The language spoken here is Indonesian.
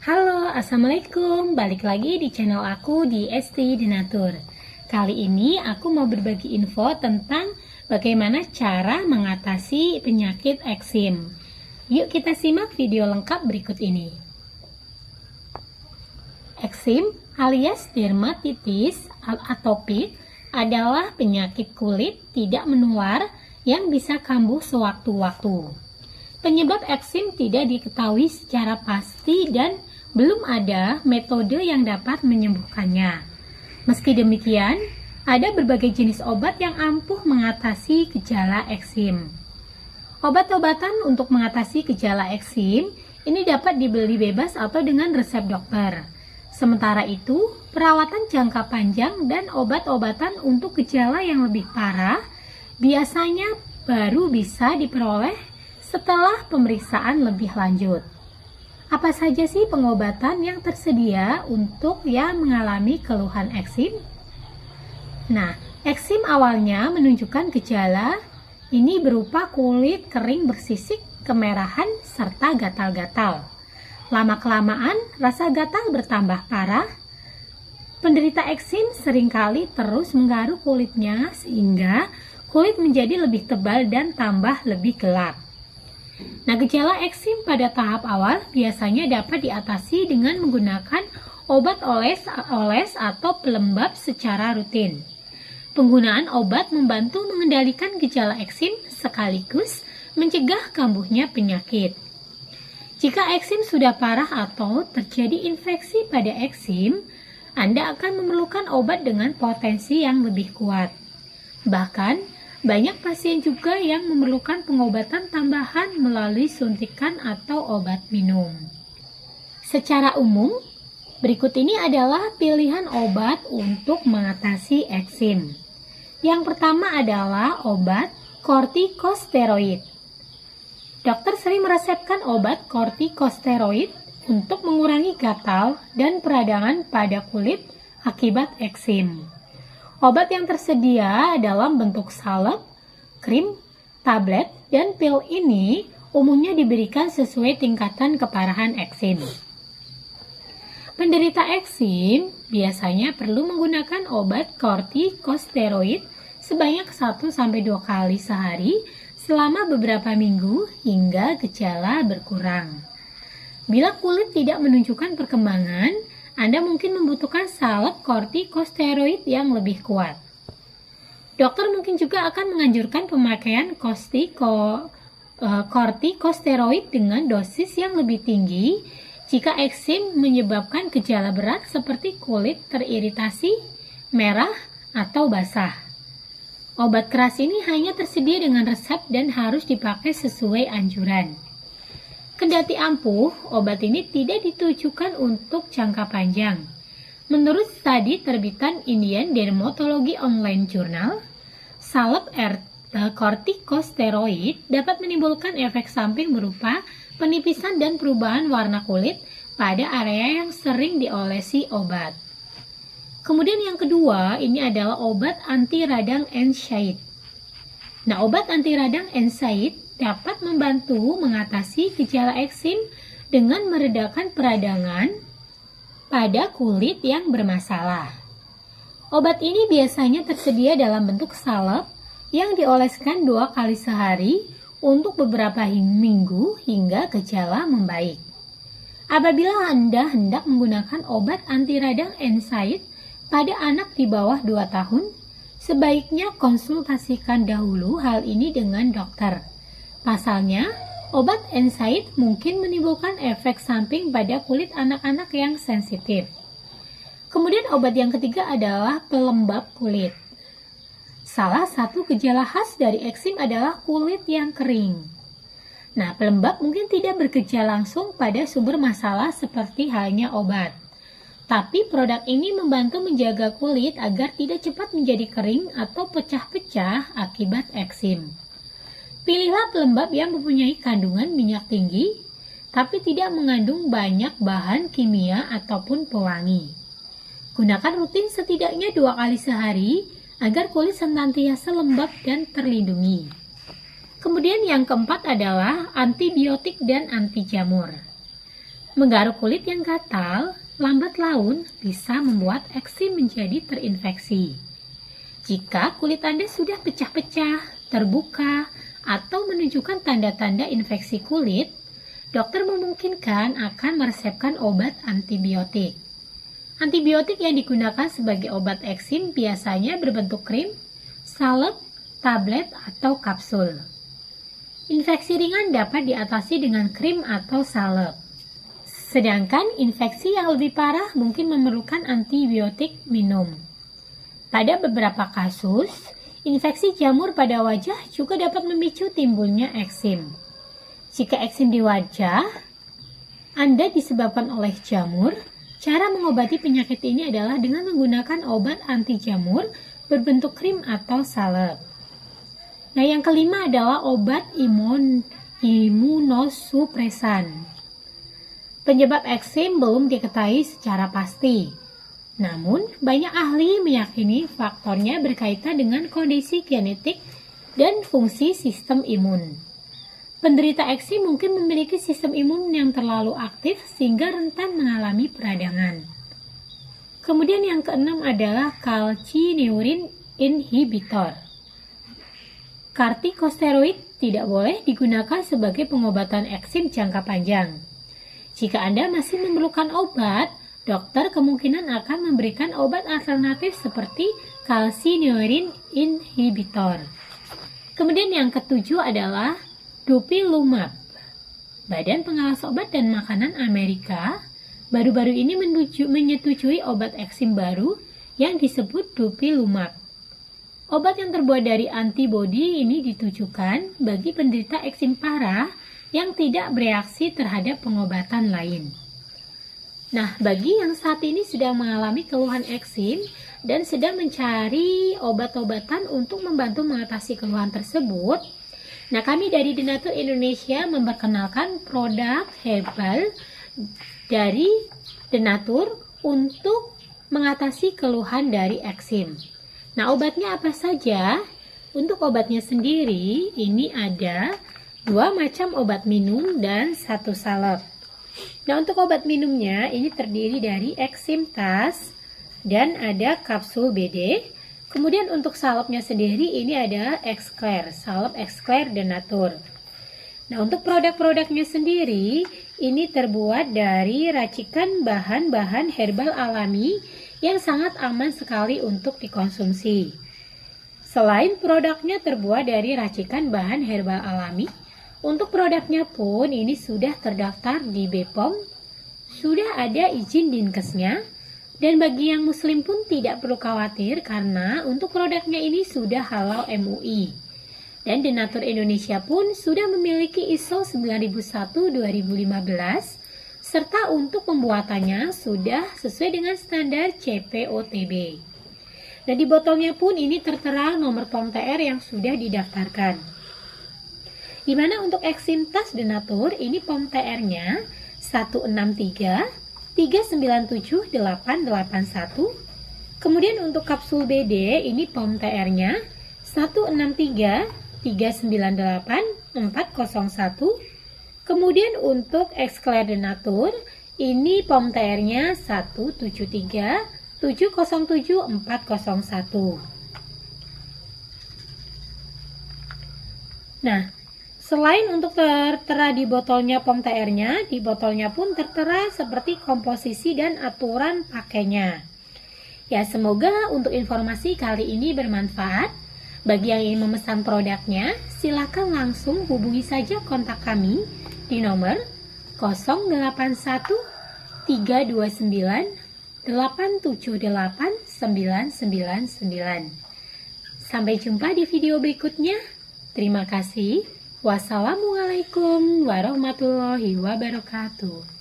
Halo, Assalamualaikum. Balik lagi di channel aku di ST Denatur. Kali ini aku mau berbagi info tentang bagaimana cara mengatasi penyakit eksim. Yuk kita simak video lengkap berikut ini. Eksim alias dermatitis atopik adalah penyakit kulit tidak menular yang bisa kambuh sewaktu-waktu. Penyebab eksim tidak diketahui secara pasti dan belum ada metode yang dapat menyembuhkannya. Meski demikian, ada berbagai jenis obat yang ampuh mengatasi gejala eksim. Obat-obatan untuk mengatasi gejala eksim ini dapat dibeli bebas atau dengan resep dokter. Sementara itu, perawatan jangka panjang dan obat-obatan untuk gejala yang lebih parah biasanya baru bisa diperoleh setelah pemeriksaan lebih lanjut. Apa saja sih pengobatan yang tersedia untuk yang mengalami keluhan eksim? Nah, eksim awalnya menunjukkan gejala ini berupa kulit kering bersisik, kemerahan, serta gatal-gatal. Lama-kelamaan, rasa gatal bertambah parah. Penderita eksim seringkali terus menggaruk kulitnya sehingga kulit menjadi lebih tebal dan tambah lebih gelap. Nah, gejala eksim pada tahap awal biasanya dapat diatasi dengan menggunakan obat oles atau pelembab secara rutin. Penggunaan obat membantu mengendalikan gejala eksim sekaligus mencegah kambuhnya penyakit. Jika eksim sudah parah atau terjadi infeksi pada eksim, Anda akan memerlukan obat dengan potensi yang lebih kuat. Bahkan, banyak pasien juga yang memerlukan pengobatan tambahan melalui suntikan atau obat minum. Secara umum, berikut ini adalah pilihan obat untuk mengatasi eksim. Yang pertama adalah obat kortikosteroid. Dokter sering meresepkan obat kortikosteroid untuk mengurangi gatal dan peradangan pada kulit akibat eksim. Obat yang tersedia dalam bentuk salep, krim, tablet, dan pil ini umumnya diberikan sesuai tingkatan keparahan eksim. Penderita eksim biasanya perlu menggunakan obat kortikosteroid sebanyak 1-2 kali sehari selama beberapa minggu hingga gejala berkurang. Bila kulit tidak menunjukkan perkembangan, Anda mungkin membutuhkan salep kortikosteroid yang lebih kuat. Dokter mungkin juga akan menganjurkan pemakaian kortikosteroid dengan dosis yang lebih tinggi jika eksim menyebabkan gejala berat seperti kulit teriritasi, merah, atau basah. Obat keras ini hanya tersedia dengan resep dan harus dipakai sesuai anjuran. Kendati ampuh, obat ini tidak ditujukan untuk jangka panjang. Menurut studi terbitan Indian Dermatology Online Journal, salep kortikosteroid dapat menimbulkan efek samping berupa penipisan dan perubahan warna kulit pada area yang sering diolesi obat. Kemudian yang kedua, ini adalah obat anti radang NSAID. Nah, obat anti radang NSAID dapat membantu mengatasi gejala eksim dengan meredakan peradangan pada kulit yang bermasalah. Obat ini biasanya tersedia dalam bentuk salep yang dioleskan 2 kali sehari untuk beberapa minggu hingga gejala membaik. Apabila Anda hendak menggunakan obat anti radang NSAID pada anak di bawah 2 tahun, sebaiknya konsultasikan dahulu hal ini dengan dokter. Pasalnya, obat NSAID mungkin menimbulkan efek samping pada kulit anak-anak yang sensitif. Kemudian obat yang ketiga adalah pelembab kulit. Salah satu gejala khas dari eksim adalah kulit yang kering. Nah, pelembab mungkin tidak bekerja langsung pada sumber masalah seperti halnya obat. Tapi produk ini membantu menjaga kulit agar tidak cepat menjadi kering atau pecah-pecah akibat eksim. Pilihlah pelembab yang mempunyai kandungan minyak tinggi, tapi tidak mengandung banyak bahan kimia ataupun pewangi. Gunakan rutin setidaknya 2 kali sehari agar kulit senantiasa lembab dan terlindungi. Kemudian yang keempat adalah antibiotik dan anti jamur. Menggaruk kulit yang gatal, lambat laun bisa membuat eksim menjadi terinfeksi. Jika kulit Anda sudah pecah-pecah, terbuka, atau menunjukkan tanda-tanda infeksi kulit, dokter memungkinkan akan meresepkan obat antibiotik. Antibiotik yang digunakan sebagai obat eksim biasanya berbentuk krim, salep, tablet, atau kapsul. Infeksi ringan dapat diatasi dengan krim atau salep. Sedangkan infeksi yang lebih parah mungkin memerlukan antibiotik minum. Pada beberapa kasus, infeksi jamur pada wajah juga dapat memicu timbulnya eksim. Jika eksim di wajah Anda disebabkan oleh jamur, cara mengobati penyakit ini adalah dengan menggunakan obat anti jamur berbentuk krim atau salep. Nah, yang kelima adalah obat imunosupresan. Penyebab eksim belum diketahui secara pasti. Namun, banyak ahli meyakini faktornya berkaitan dengan kondisi genetik dan fungsi sistem imun. Penderita eksim mungkin memiliki sistem imun yang terlalu aktif sehingga rentan mengalami peradangan. Kemudian yang keenam adalah calcineurin inhibitor. Kortikosteroid tidak boleh digunakan sebagai pengobatan eksim jangka panjang. Jika Anda masih memerlukan obat, dokter kemungkinan akan memberikan obat alternatif seperti calcineurin inhibitor. Kemudian yang ketujuh adalah Dupilumab. Badan Pengawas Obat dan Makanan Amerika baru-baru ini menyetujui obat eksim baru yang disebut Dupilumab. Obat yang terbuat dari antibodi ini ditujukan bagi penderita eksim parah yang tidak bereaksi terhadap pengobatan lain. Nah, bagi yang saat ini sedang mengalami keluhan eksim dan sedang mencari obat-obatan untuk membantu mengatasi keluhan tersebut, nah kami dari Denatur Indonesia memperkenalkan produk herbal dari Denatur untuk mengatasi keluhan dari eksim. Nah, obatnya apa saja? Untuk obatnya sendiri, ini ada 2 macam obat minum dan 1 salep. Nah, untuk obat minumnya ini terdiri dari Eksimtas dan ada kapsul BD. Kemudian untuk salepnya sendiri ini ada Exclair, salep Exclair Denatur. Nah, untuk produk-produknya sendiri ini terbuat dari racikan bahan-bahan herbal alami yang sangat aman sekali untuk dikonsumsi. Selain produknya terbuat dari racikan bahan herbal alami, untuk produknya pun ini sudah terdaftar di BPOM, sudah ada izin Dinkesnya, dan bagi yang muslim pun tidak perlu khawatir karena untuk produknya ini sudah halal MUI. Dan Denatur Indonesia pun sudah memiliki ISO 9001-2015, serta untuk pembuatannya sudah sesuai dengan standar CPOTB. Dan di botolnya pun ini tertera nomor POM TR yang sudah didaftarkan. Di mana untuk Eksimtas Denatur ini POM TR-nya 163-397-881. Kemudian untuk kapsul BD ini POM TR-nya 163-398-401. Kemudian untuk Exclair Denatur ini POM TR-nya 173-707-401. Nah, selain untuk tertera di botolnya POM TR-nya, di botolnya pun tertera seperti komposisi dan aturan pakainya. Ya, semoga untuk informasi kali ini bermanfaat. Bagi yang ingin memesan produknya, silakan langsung hubungi saja kontak kami di nomor 081 329 878 999. Sampai jumpa di video berikutnya. Terima kasih. Wassalamualaikum warahmatullahi wabarakatuh.